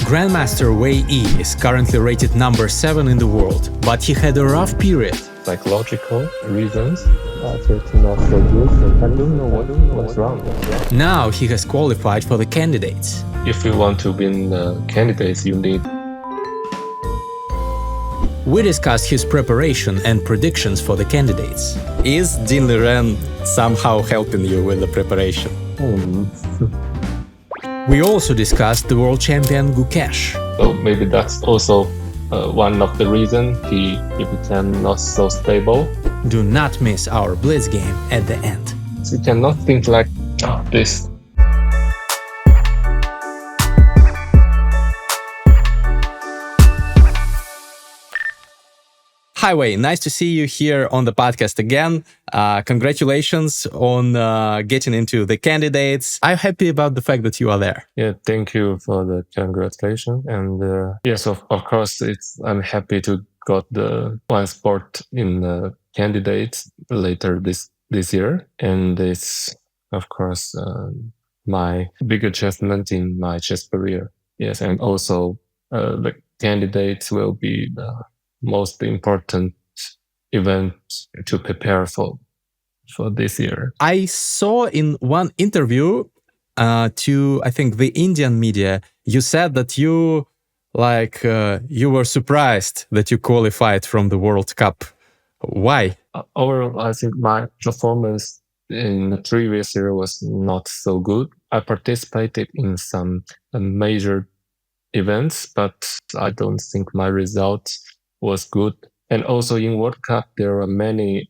Grandmaster Wei Yi is currently rated number 7 in the world, but he had a rough period. Psychological reasons. It's not so good. I don't know what's wrong. Now he has qualified for the candidates. If you want to win the candidates, you need. We discussed his preparation and predictions for the candidates. Is Ding Liren somehow helping you with the preparation? We also discussed the world champion Gukesh. So maybe that's also one of the reasons he became not so stable. Do not miss our Blitz game at the end. So you cannot think like this. Hi, Wei. Nice to see you here on the podcast again. Congratulations on getting into the candidates. I'm happy about the fact that you are there. Yeah, thank you for the congratulations. And yes, of course, I'm happy to got the one sport in the candidates later this year. And it's, of course, my big achievement in my chess career. Yes, and also the candidates will be the most important event to prepare for this year. I saw in one interview to, I think, the Indian media, you said that you were surprised that you qualified from the World Cup. Why? Overall, I think my performance in the previous year was not so good. I participated in some major events, but I don't think my result was good. And also in World Cup, there are many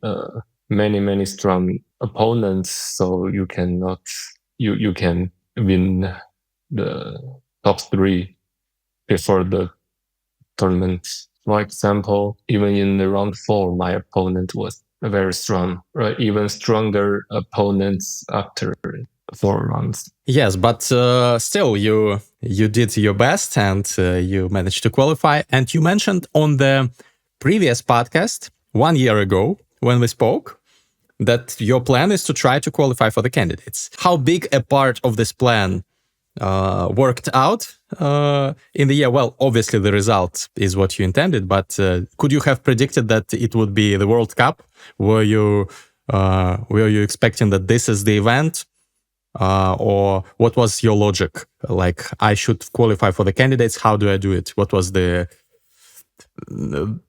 strong opponents, so you cannot you can win the top 3 before the tournament. For example, even in the round 4, my opponent was very strong, right? Even stronger opponents after 4 rounds. Yes, but still, you did your best and you managed to qualify. And you mentioned on the previous podcast 1 year ago when we spoke that your plan is to try to qualify for the candidates. How big a part of this plan worked out in the year? Well, obviously the result is what you intended, but could you have predicted that it would be the World Cup? Were you expecting that this is the event? Or what was your logic? Like, I should qualify for the candidates. How do I do it? What was the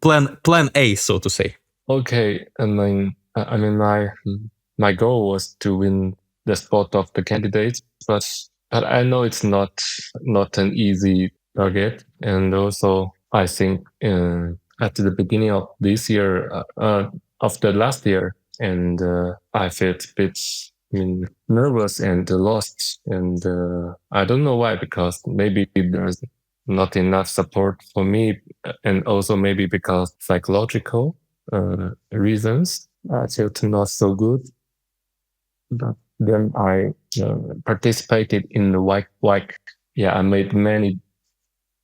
plan A, so to say? Okay, I mean, my goal was to win the spot of the candidates, but I know it's not an easy target. And also, I think at the beginning of this year, of the last year, and I felt a bit nervous and lost. And I don't know why, because maybe there's not enough support for me, and also maybe because psychological reasons. I felt not so good. But then I participated in the white. Yeah, I made many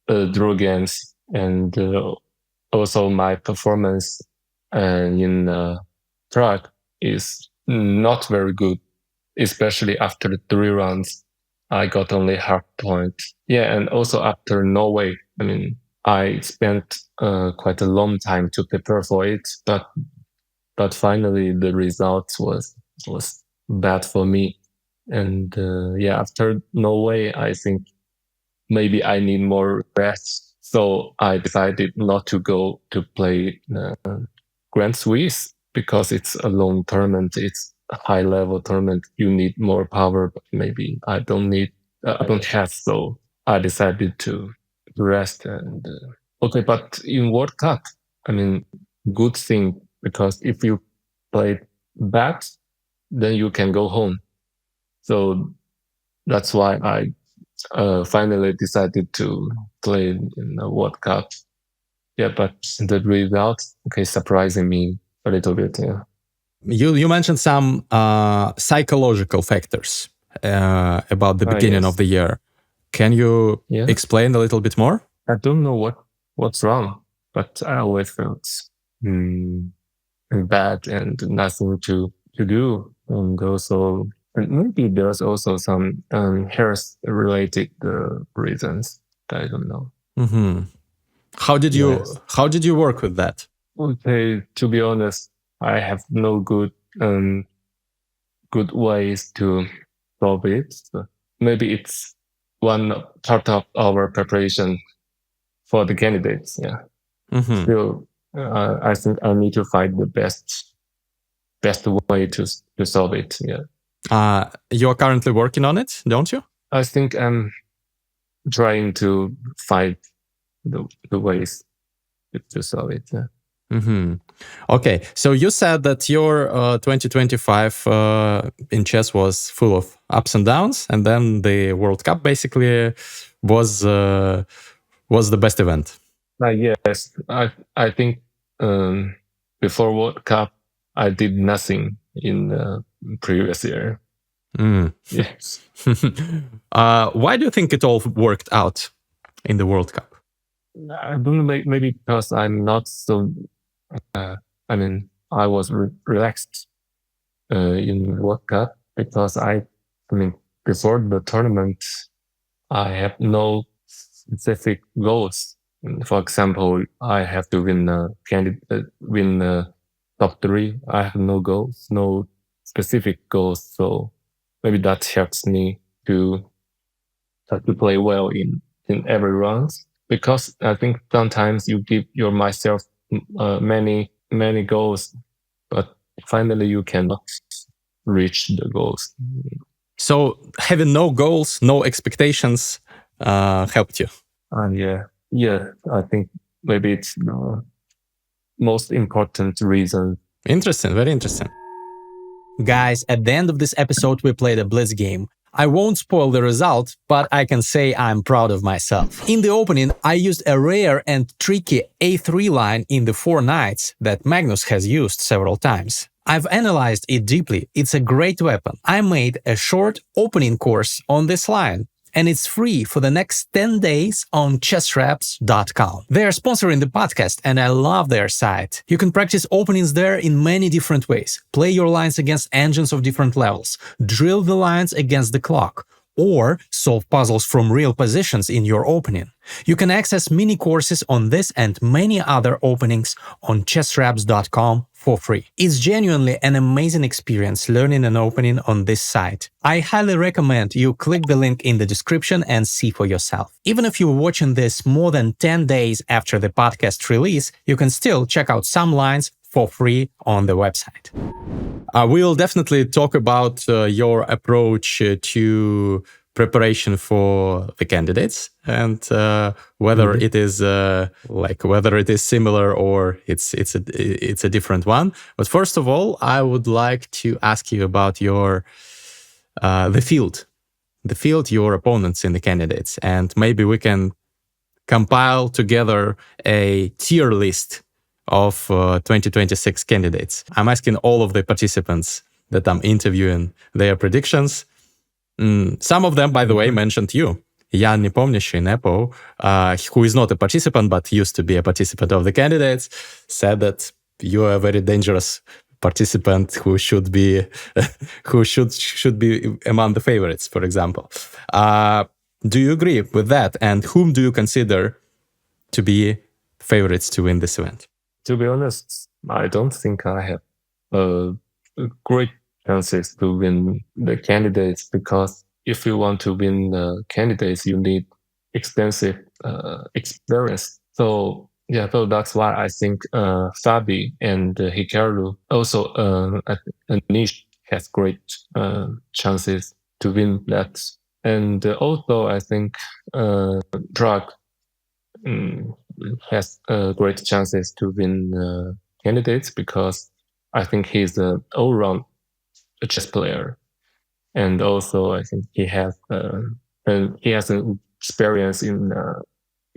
draw games, and also my performance in track is not very good, especially after the 3 rounds. I got only half point. Yeah, and also after Norway, I mean, I spent quite a long time to prepare for it, but finally the result was bad for me. And yeah, after Norway, I think maybe I need more rest. So I decided not to go to play Grand Swiss because it's a long tournament. It's a high level tournament. You need more power, but maybe I don't have. So I decided to rest. And okay, but in World Cup, I mean, good thing, because if you play bad, then you can go home. So that's why I finally decided to play in the World Cup. Yeah, but the result, surprising me a little bit. Yeah. You mentioned some psychological factors about the beginning of the year. Can you explain a little bit more? I don't know what's wrong, but I always felt bad and nothing to do. And also, maybe there's also some health related reasons. I don't know. Mm-hmm. How did you work with that? Okay, to be honest, I have no good ways to solve it. So maybe it's one part of our preparation for the candidates. Yeah. Mm-hmm. Still, I think I need to find the best way to solve it. Yeah. You're currently working on it, don't you? I think I'm trying to find the ways to solve it. Yeah. Mm-hmm. Okay, so you said that your 2025 in chess was full of ups and downs, and then the World Cup basically was the best event. Yes, I think before World Cup I did nothing in the previous year. Mm. Yes. Why do you think it all worked out in the World Cup? I don't know, maybe because I'm not so. I mean, I was relaxed in World Cup because I mean, before the tournament, I have no specific goals. For example, I have to win top three. I have no goals, no specific goals. So maybe that helps me to play well in every round. Because I think sometimes you give myself many goals, but finally you cannot reach the goals. So having no goals, no expectations helped you. Yeah, I think maybe it's the most important reason. Interesting, very interesting. Guys, at the end of this episode, we played a Blitz game. I won't spoil the result, but I can say I'm proud of myself. In the opening, I used a rare and tricky A3 line in the 4 knights that Magnus has used several times. I've analyzed it deeply, it's a great weapon. I made a short opening course on this line, and it's free for the next 10 days on chessraps.com. They are sponsoring the podcast, and I love their site. You can practice openings there in many different ways. Play your lines against engines of different levels, drill the lines against the clock, or solve puzzles from real positions in your opening. You can access mini courses on this and many other openings on chessraps.com for free. It's genuinely an amazing experience learning an opening on this site. I highly recommend you click the link in the description and see for yourself. Even if you're watching this more than 10 days after the podcast release, you can still check out some lines for free on the website. We'll definitely talk about your approach to preparation for the candidates and whether it is whether it is similar or it's a different one. But first of all, I would like to ask you about your the field, your opponents in the candidates, and maybe we can compile together a tier list of 2026 candidates. I'm asking all of the participants that I'm interviewing their predictions. Some of them, by the way, mentioned you. Jan Nepomniachtchi, Nepo, who is not a participant but used to be a participant of the candidates, said that you are a very dangerous participant who should be should be among the favorites, for example. Do you agree with that? And whom do you consider to be favorites to win this event? To be honest, I don't think I have great chances to win the candidates, because if you want to win the candidates, you need extensive experience. So that's why I think Fabi and Hikaru, also Anish has great chances to win that. And also I think Drag has great chances to win candidates, because I think he's an all-round chess player, and also I think he has an experience in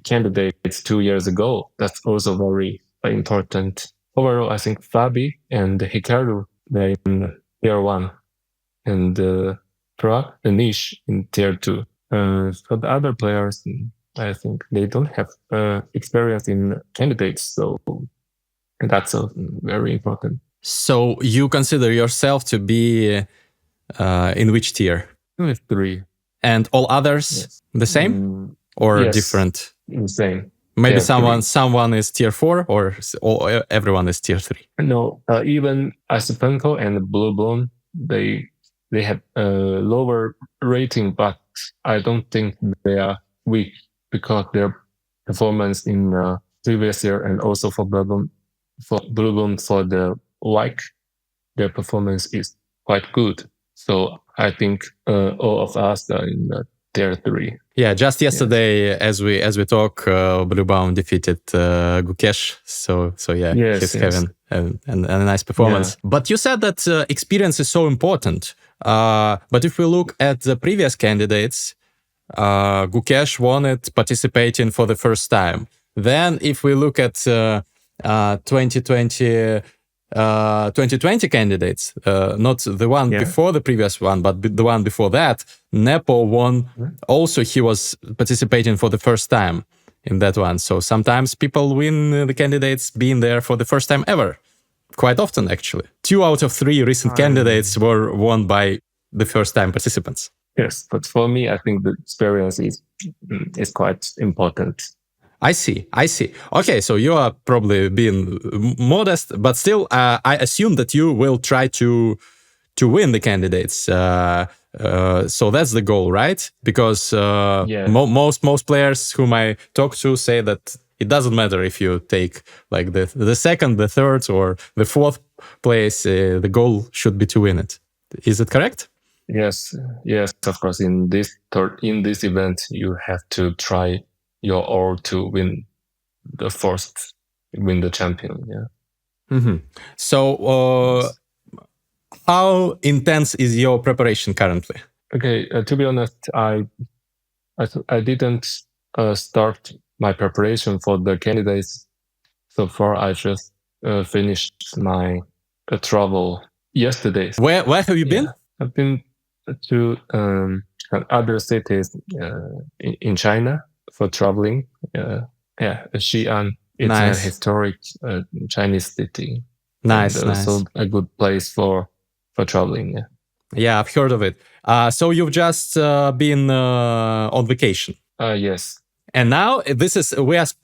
candidates 2 years ago. That's also very important. Overall, I think Fabi and Hikaru, they're in tier 1, and Prag and Nish in tier 2. For the other players, I think they don't have experience in candidates, so that's very important. So you consider yourself to be in which tier? With 3. And all others the same? or Yes, different? insane. Maybe Tier 3. someone is tier 4 or everyone is tier 3. No, even Isopenko and Blue Bloom, they have a lower rating, but I don't think they are weak because their performance in previous year and also for Blue Bloom for the like, their performance is quite good. So I think all of us are in tier 3. Yeah, just yesterday, as we talk, Blue Baum defeated Gukesh. So yeah, Yes, he's having a nice performance. Yeah. But you said that experience is so important. But if we look at the previous candidates, Gukesh won it participating for the first time. Then if we look at 2020 candidates, not the one before the previous one, but the one before that, Nepo won. Also, he was participating for the first time in that one. So sometimes people win the candidates being there for the first time ever. Quite often, actually. 2 out of 3 recent candidates were won by the first time participants. Yes, but for me, I think the experience is quite important. I see. Okay, so you are probably being modest, but still, I assume that you will try to win the candidates. So that's the goal, right? Because most players whom I talk to say that it doesn't matter if you take like the second, the third, or the fourth place. The goal should be to win it. Is it correct? Yes, of course. In this event, you have to try your all to win the champion. Yeah. Mm-hmm. So, how intense is your preparation currently? Okay, to be honest, I didn't start my preparation for the candidates so far. I just finished my travel yesterday. Where have you been? I've been to other cities in China for traveling. Xi'an. It's a historic Chinese city. Nice. Also a good place for traveling. Yeah, I've heard of it. So you've just been on vacation. Yes. And now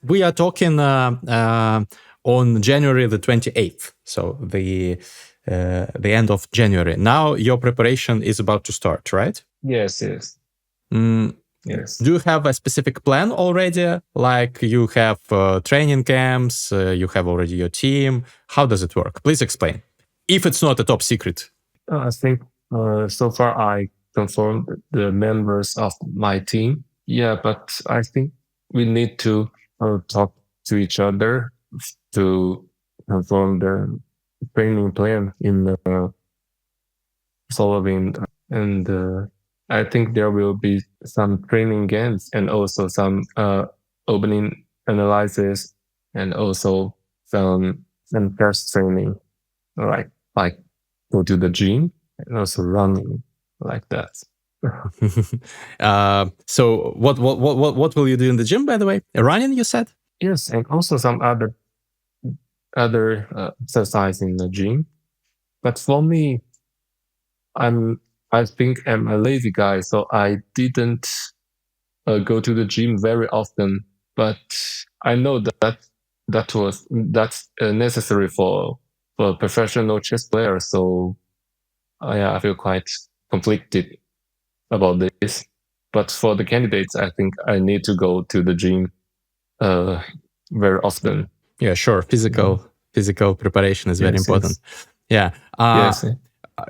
we are talking on January the 28th. So the end of January. Now your preparation is about to start, right? Yes. Yes. Do you have a specific plan already? Like you have training camps, you have already your team. How does it work? Please explain. If it's not a top secret. I think so far I confirmed the members of my team. Yeah, but I think we need to talk to each other to confirm the training plan in following. And I think there will be some training games and also some opening analysis and also some first training, like go to the gym and also running like that. So what will you do in the gym, by the way? Running, you said? Yes, and also some other exercise in the gym. But for me, I think I'm a lazy guy, so I didn't go to the gym very often. But I know that's necessary for a professional chess player. So I feel quite conflicted about this. But for the candidates, I think I need to go to the gym very often. Yeah, sure. Physical preparation is very important. Yes. Yeah.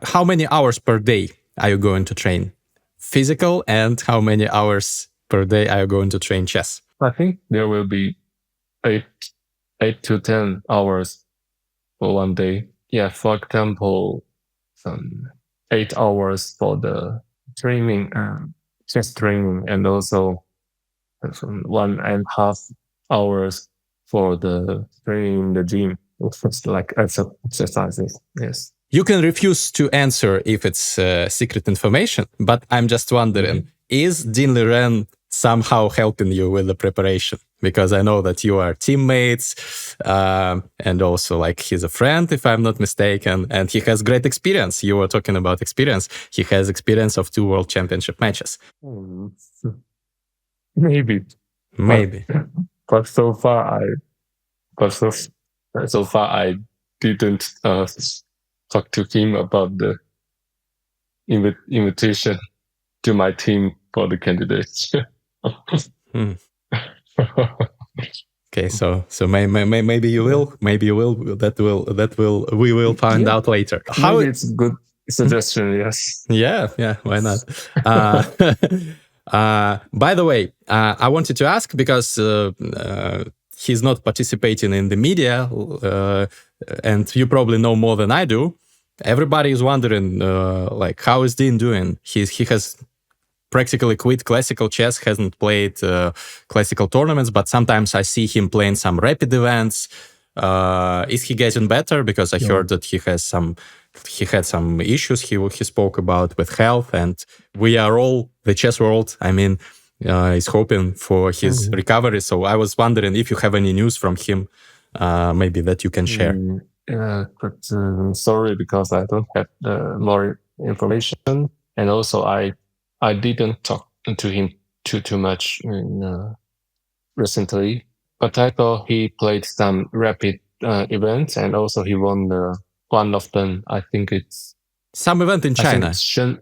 How many hours per day are you going to train physical, and how many hours per day are you going to train chess? I think there will be 8 to 10 hours for one day. Yeah, for example, some 8 hours for the training, chess training, and also some 1.5 hours for the training in the gym. It's like exercises. Yes. You can refuse to answer if it's secret information, but I'm just wondering, is Ding Liren somehow helping you with the preparation? Because I know that you are teammates, and also like he's a friend, if I'm not mistaken, and he has great experience. You were talking about experience. He has experience of 2 World Championship matches. maybe. Maybe. But so far I didn't talk to him about the invitation to my team for the candidates. Okay, so maybe you will, maybe you will. We will find out later. Maybe it's a good suggestion. Yes. Yeah, why not? By the way, I wanted to ask because he's not participating in the media, and you probably know more than I do. Everybody is wondering, like, how is Dean doing? He has practically quit classical chess, hasn't played classical tournaments, but sometimes I see him playing some rapid events. Is he getting better? Because I heard that he had some issues he spoke about with health, and we are all, the chess world, I mean, is hoping for his recovery. So I was wondering if you have any news from him, maybe that you can share. But sorry, because I don't have more information, and also I didn't talk to him too much recently. But I thought he played some rapid events, and also he won one of them. I think it's some event in China. Shenzhen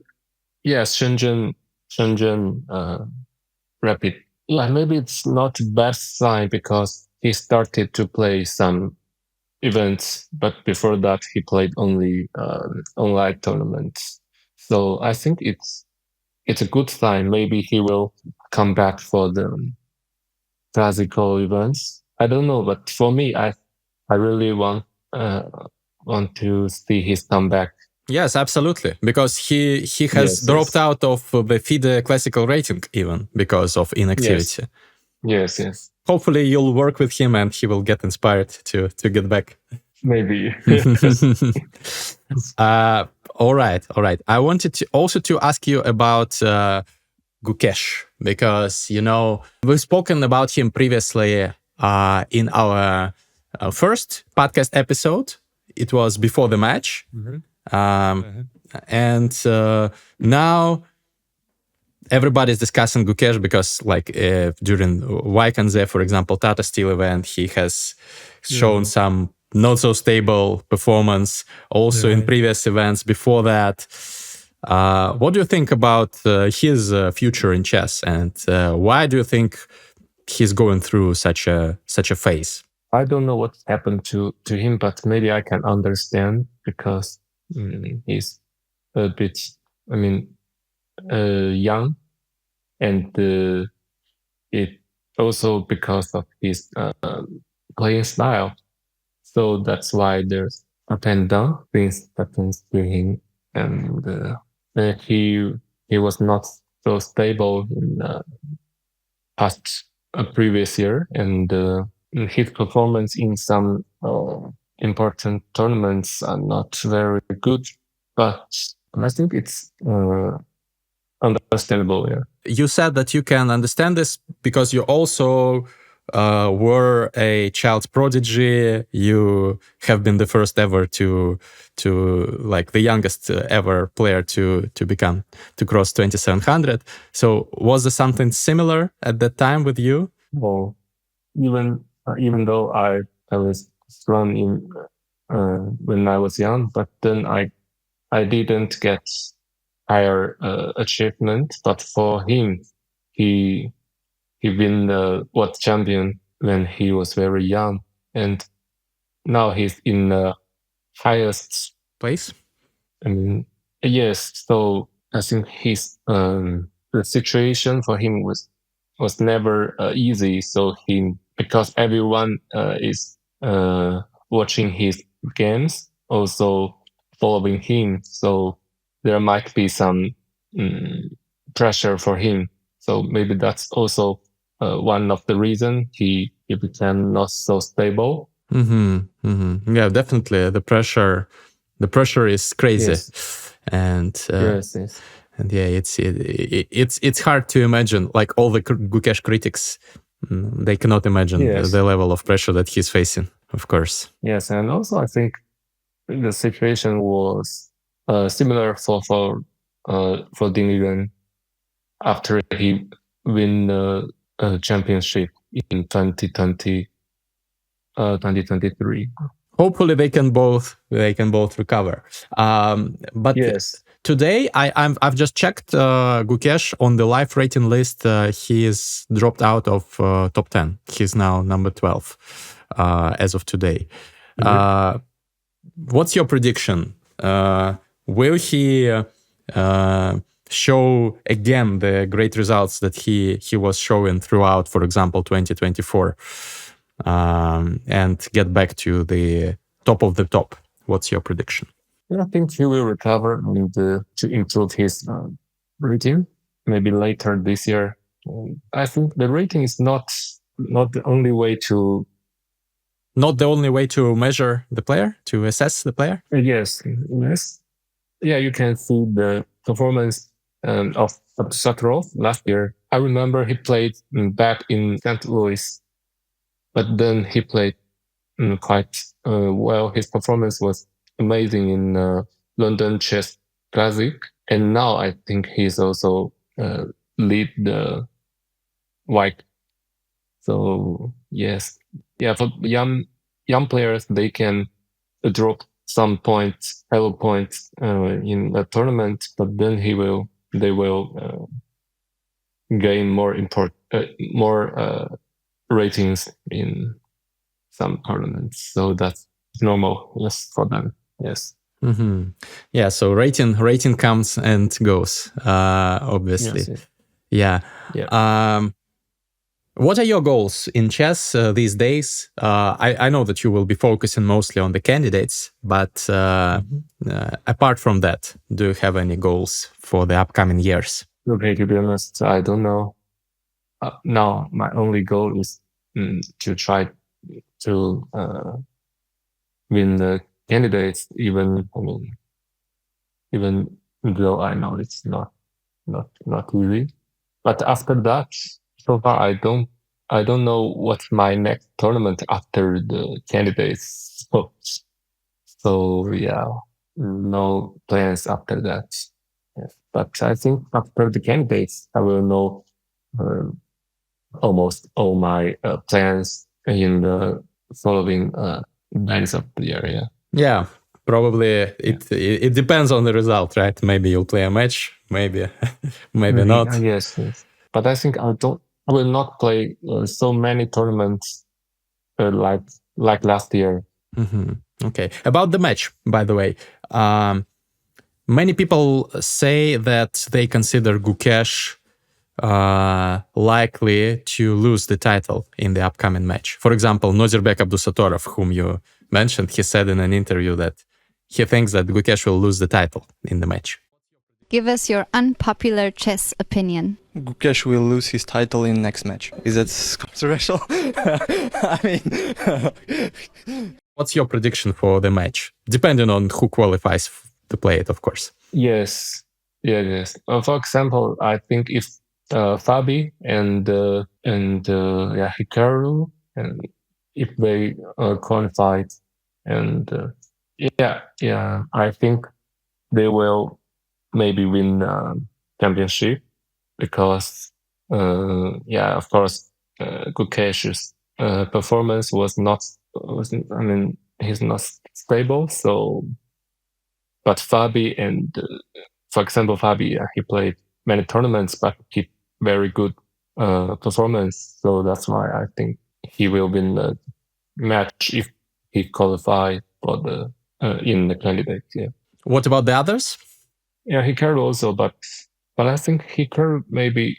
rapid. Yeah, maybe it's not a bad sign because he started to play some events, but before that he played only online tournaments. So I think it's a good sign. Maybe he will come back for the classical events. I don't know, but for me, I really want to see his comeback. Yes, absolutely, because he has dropped out of the FIDE classical rating even because of inactivity. Yes. Hopefully you'll work with him and he will get inspired to get back. Maybe. All right. I wanted to also to ask you about Gukesh, because, you know, we've spoken about him previously in our first podcast episode. It was before the match. And now everybody's discussing Gukesh because, like, during Wei Yi Candidates, for example, Tata Steel event, he has shown some not so stable performance. Also in previous events before that. What do you think about his future in chess, and why do you think he's going through such a phase? I don't know what happened to him, but maybe I can understand because he's a bit, young, and it also because of his playing style. So that's why there's up and down things happens to him, and he was not so stable in past previous year, and his performance in some important tournaments are not very good. But I think it's understandable. Yeah. You said that you can understand this because you also were a child prodigy. You have been the first ever to like the youngest ever player to cross 2700. So was there something similar at that time with you? Well, even though I was strong in when I was young, but then I didn't get higher achievement. But for him, he win the world champion when he was very young, and now he's in the highest place. I mean, yes. So I think his the situation for him was never easy. So because everyone is watching his games, also following him. So there might be some pressure for him. So maybe that's also one of the reasons he became not so stable. Yeah, definitely. The pressure is crazy. Yes. And yes. And yeah, it's hard to imagine. Like all the Gukesh critics, they cannot imagine the level of pressure that he's facing. Of course. Yes, and also I think the situation was similar for Ding Liren after he win championship in 2023. Hopefully they can both recover. But yes, today I've just checked Gukesh on the live rating list. He is dropped out of top 10. He's now number 12 as of today. What's your prediction? Will he show again the great results that he was showing throughout, for example, 2024, and get back to the top of the top? What's your prediction? I think he will recover and to improve his rating maybe later this year. I think the rating is not the only way to measure the player, to assess the player. Yes. Yeah, you can see the performance of Sakharov last year. I remember he played back in St. Louis, but then he played quite well. His performance was amazing in London Chess Classic, and now I think he's also lead the white. So yes, yeah, for young players, they can drop some points, hello points in the tournament, but then they will gain more ratings in some tournaments. So that's normal, yes, for them. Yes. Mm-hmm. Yeah. So rating comes and goes. Obviously. Yes. Yeah. Yeah. What are your goals in chess these days? I know that you will be focusing mostly on the candidates, but apart from that, do you have any goals for the upcoming years? Okay, to be honest, I don't know. Now, my only goal is to try to win the candidates, even though I know it's not easy. But after that, so far I don't know what's my next tournament after the candidates. So yeah, no plans after that. Yes. But I think after the candidates, I will know almost all my plans in the following days of the year. Yeah. Yeah, probably it depends on the result, right? Maybe you'll play a match, maybe not. Yes. But I think I will not play so many tournaments like last year. Mm-hmm. Okay. About the match, by the way, many people say that they consider Gukesh likely to lose the title in the upcoming match. For example, Nozirбек Abdusatorov, whom you mentioned, he said in an interview that he thinks that Gukesh will lose the title in the match. Give us your unpopular chess opinion. Gukesh will lose his title in next match. Is that controversial? I mean, what's your prediction for the match? Depending on who qualifies to play it, of course. Yes. For example, I think if Fabi and Hikaru, and if they qualified, and I think they will maybe win championship because of course Gukesh's performance was not. He's not stable. So, but Fabi and for example, Fabi, he played many tournaments, but he very good performance. So that's why I think he will win the match if he qualify for the in the candidate. Yeah. What about the others? Yeah, Hikaru also, but I think Hikaru maybe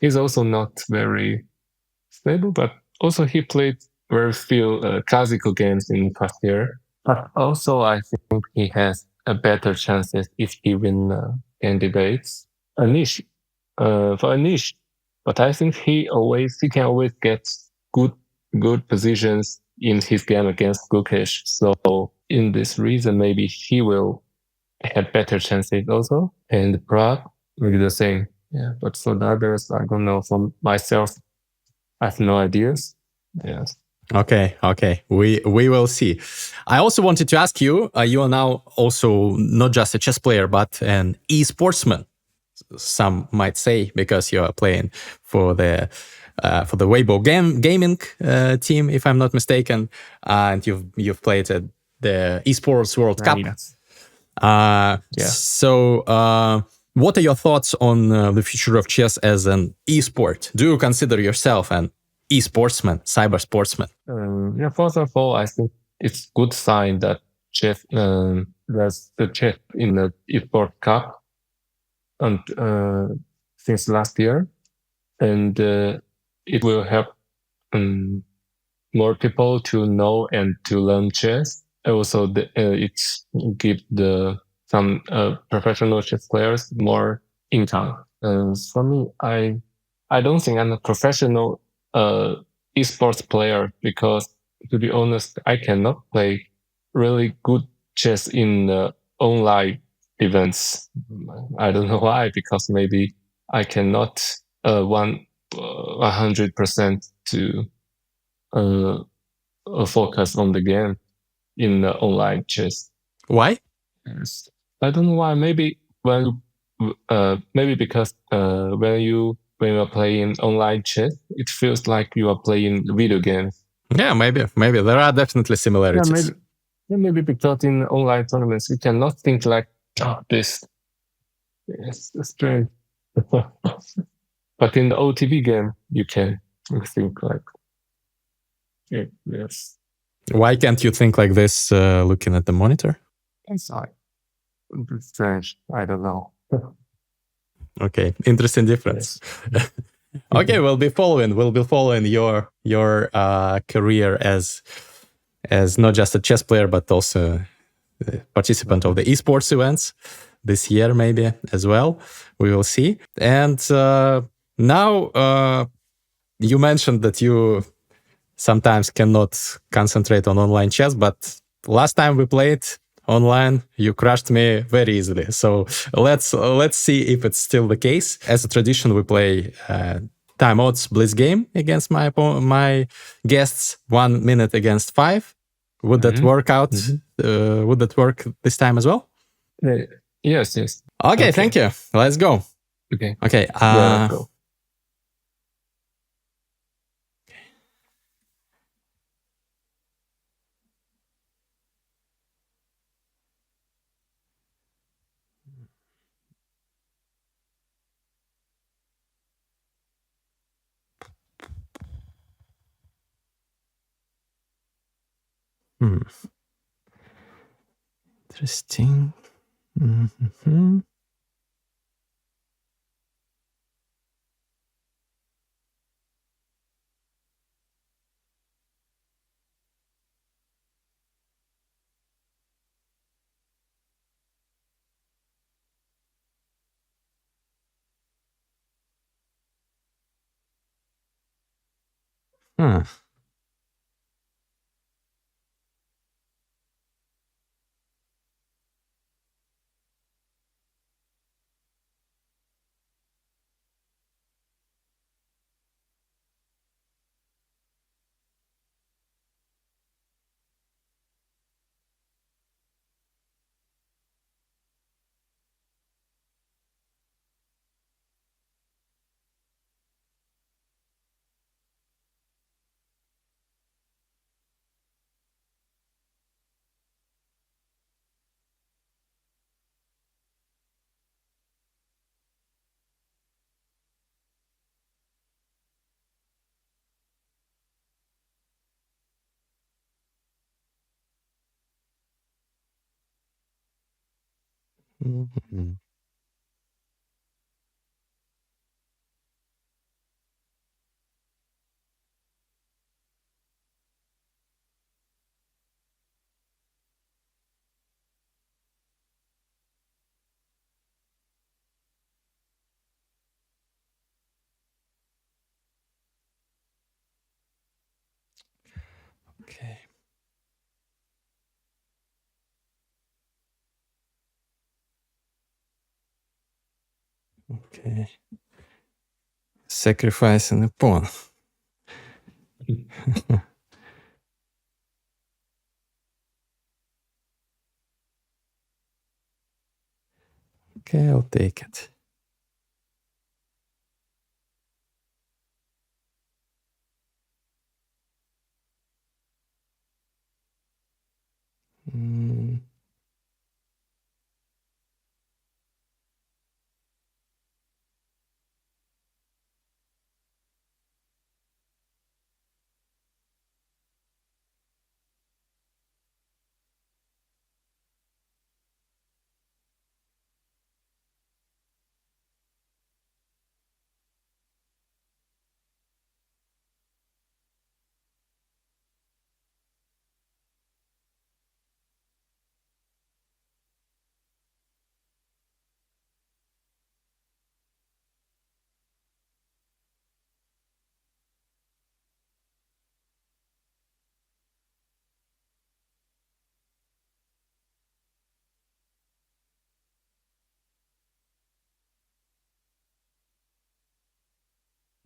he's also not very stable, but also he played very few classical games in past year. But also I think he has a better chances if he win candidates. Anish, for Anish, but I think he can always get good positions in his game against Gukesh. So in this reason, maybe he will have better chances also. And Prague will be the same. Yeah, but for the others, I don't know. For myself, I have no ideas. Yes. Okay. We will see. I also wanted to ask you, you are now also not just a chess player, but an e-sportsman. some might say, because you are playing for the Weibo gaming team, if I'm not mistaken, and you've played at the Esports World Cup. So, what are your thoughts on the future of chess as an esport? Do you consider yourself an esportsman, cyber sportsman? First of all, I think it's good sign that chess, there's the chess in the esport cup, and since last year, and it will help more people to know and to learn chess. Also, it gives some professional chess players more income. For me, I don't think I'm a professional esports player, because, to be honest, I cannot play really good chess in online events. I don't know why, because maybe I cannot 100% to focus on the game in online chess. Why? Yes. I don't know why. Maybe maybe because when you are playing online chess, it feels like you are playing video games. Yeah, maybe there are definitely similarities. Maybe because in online tournaments you cannot think like, this. It's strange. But in the OTV game, you can think like, yes. Why can't you think like this looking at the monitor? It's strange. I don't know. Okay, interesting difference. Yes. Okay, we'll be following your career as not just a chess player, but also a participant of the esports events this year, maybe as well. We will see. And now you mentioned that you sometimes cannot concentrate on online chess, but last time we played online, you crushed me very easily. So let's see if it's still the case. As a tradition, we play timeouts Blitz game against my guests, 1 minute against 5. Would that work out? Would that work this time as well? Yes. Okay, thank you. Let's go. Okay. Let's go. Interesting. Mm-hmm. Huh. Mm-hmm. Okay. Okay. Sacrificing a pawn. Okay, I'll take it.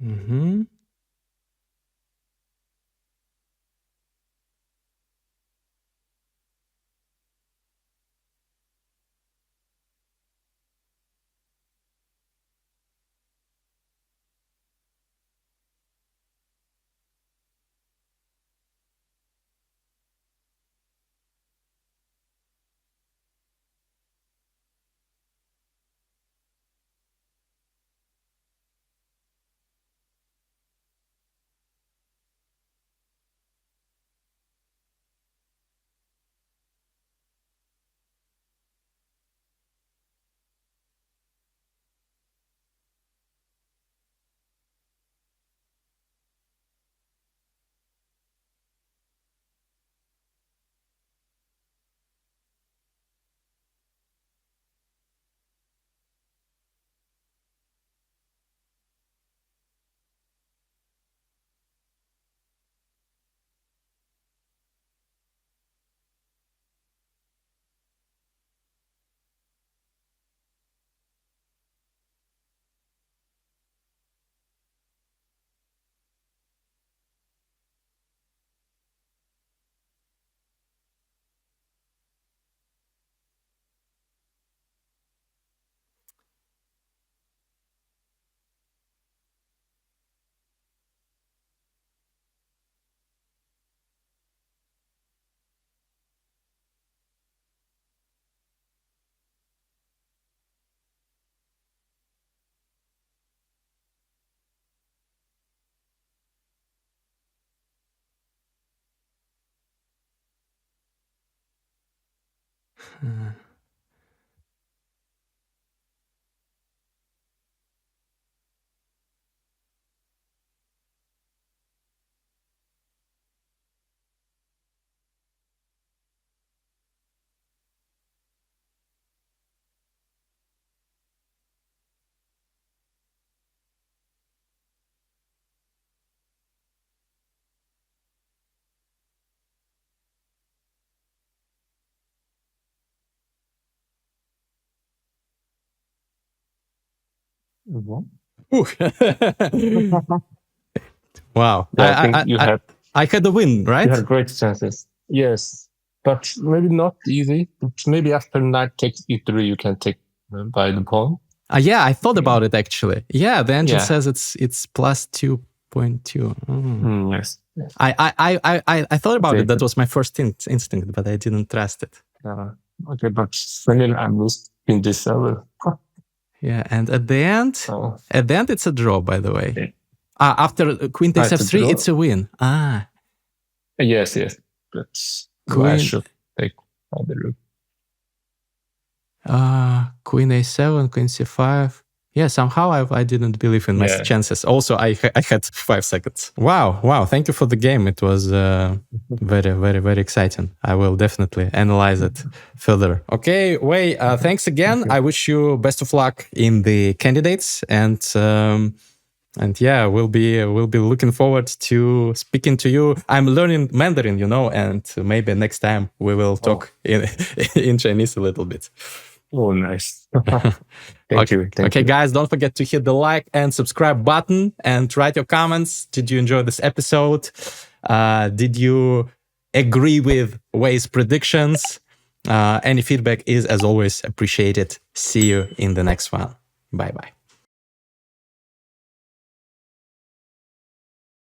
Mm-hmm. Mhm. Ooh. Wow. Yeah, I think I had the win, right? you had great chances. Yes, but maybe not easy. Maybe after knight takes e3, you can take by the pawn. Yeah, I thought about it actually. Yeah, the engine Yeah. says it's plus 2.2. Yes. I thought about it. Okay. That was my first instinct, but I didn't trust it. Okay, but still I missed in this level. Yeah, and at the end, Oh. it's a draw, by the way. Okay. After queen takes It's a f3, draw? it's a win. Yes. But I Queen, should take other rook. queen a7, queen c5. Yeah, somehow I didn't believe in my Yeah. chances. Also, I had 5 seconds. Wow. Thank you for the game. It was very, very, very exciting. I will definitely analyze it further. Okay, Wei, thanks again. I wish you best of luck in the candidates, and yeah, we'll be looking forward to speaking to you. I'm learning Mandarin, and maybe next time we will talk in Chinese a little bit. Oh, nice. Thank you. Okay, guys, don't forget to hit the like and subscribe button and write your comments. Did you enjoy this episode? Did you agree with Wei's predictions? Any feedback is, as always, appreciated. See you in the next one. Bye-bye.